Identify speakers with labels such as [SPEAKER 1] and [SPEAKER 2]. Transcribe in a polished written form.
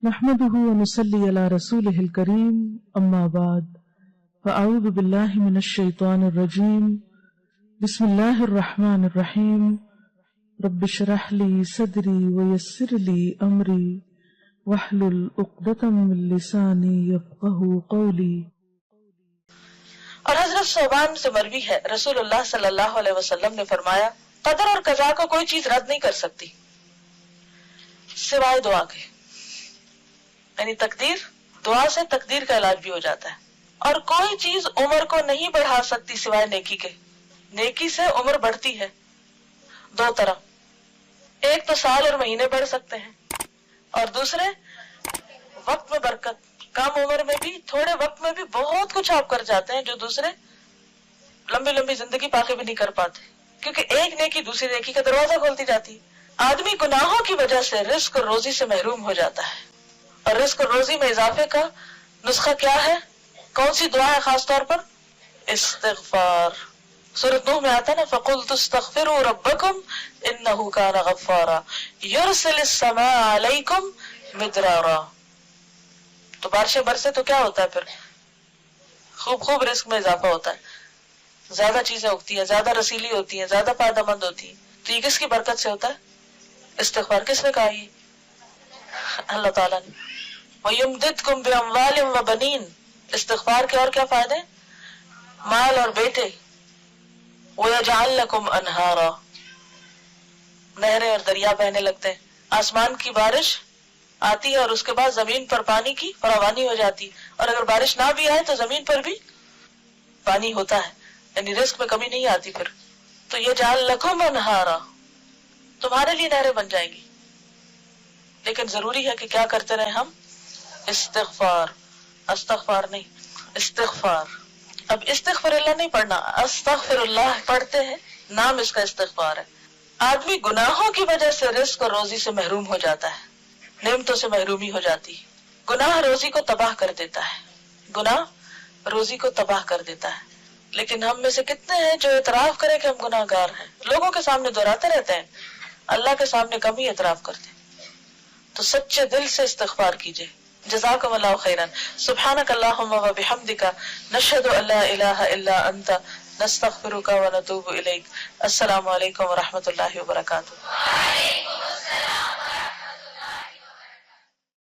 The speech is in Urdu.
[SPEAKER 1] نحمده ونصلي على رسوله الكريم اما بعد فاعوذ بالله من الشيطان الرجيم بسم الله الرحمن الرحيم رب اشرح لي صدري ويسر لي امري واحلل عقدة من لساني يفقهوا قولي۔
[SPEAKER 2] اور حضرت صوبان سے مروی ہے رسول اللہ صلی اللہ علیہ وسلم نے فرمایا قدر اور قضا کو کوئی چیز رد نہیں کر سکتی سوائے دعا کے، یعنی تقدیر، دعا سے تقدیر کا علاج بھی ہو جاتا ہے۔ اور کوئی چیز عمر کو نہیں بڑھا سکتی سوائے نیکی کے، نیکی سے عمر بڑھتی ہے دو طرح، ایک تو سال اور مہینے بڑھ سکتے ہیں، اور دوسرے وقت میں برکت، کم عمر میں بھی تھوڑے وقت میں بھی بہت کچھ آپ کر جاتے ہیں جو دوسرے لمبی لمبی زندگی پا کے بھی نہیں کر پاتے، کیونکہ ایک نیکی دوسری نیکی کا دروازہ کھولتی جاتی ہے۔ آدمی گناہوں کی وجہ سے رزق اور روزی سے محروم ہو جاتا ہے، اور رزق اور روزی میں اضافے کا نسخہ کیا ہے؟ کون سی دعا ہے خاص طور پر؟ استغفار۔ سورۃ نوح میں آتا ہے نا فَقُلْتُ اسْتَغْفِرُوا رَبَّكُمْ إِنَّهُ كَانَ غَفَّارًا يُرْسِلِ السَّمَاءَ عَلَيْكُمْ مِدْرَارًا۔ تو بارشیں برسے تو کیا ہوتا ہے پھر؟ خوب رزق میں اضافہ ہوتا ہے، زیادہ چیزیں اگتی ہیں، زیادہ رسیلی ہوتی ہیں، زیادہ فائدہ مند ہوتی ہیں۔ تو یہ کس کی برکت سے ہوتا ہے؟ استغفار۔ کس نے کہا یہ؟ اللہ تعالیٰ نے۔ وَيُمْدِدْكُمْ بِأَمْوَالٍ وَبَنِينَ۔ استغفار کے اور کیا فائدے؟ مال اور بیٹے۔ وَيَجْعَلْ لَكُمْ أَنْهَارًا، نہریں اور دریا بہنے لگتے ہیں۔ آسمان کی بارش آتی ہے اور اس کے بعد زمین پر پانی کی فراوانی ہو جاتی، اور اگر بارش نہ بھی آئے تو زمین پر بھی پانی ہوتا ہے، یعنی رزق میں کمی نہیں آتی پھر۔ تو يَجْعَلْ لَكُمْ أَنْهَارًا، تمہارے لیے نہریں بن جائیں گی، لیکن ضروری ہے کہ کیا کرتے رہیں ہم؟ استغفار، استغفار نہیں، استغفار۔ اب استغفر اللہ نہیں پڑھنا، استغفر اللہ پڑھتے ہیں، نام اس کا استغفار ہے۔ آدمی گناہوں کی وجہ سے رزق اور روزی سے محروم ہو جاتا ہے، نعمتوں سے محرومی ہو جاتی ہے۔ گناہ روزی کو تباہ کر دیتا ہے، گناہ روزی کو تباہ کر دیتا ہے۔ لیکن ہم میں سے کتنے ہیں جو اعتراف کریں کہ ہم گناہ گار ہیں؟ لوگوں کے سامنے دہراتے رہتے ہیں، اللہ کے سامنے کم ہی اعتراف کرتے ہیں۔ تو سچے دل سے استغفار کیجئے۔ جزاکم اللہ خیرا۔ سبحانک اللہم و بحمدک، نشہد ان لا الہ الا انت، نستغفرک و نتوب الیک۔ السلام علیکم و رحمۃ اللہ وبرکاتہ۔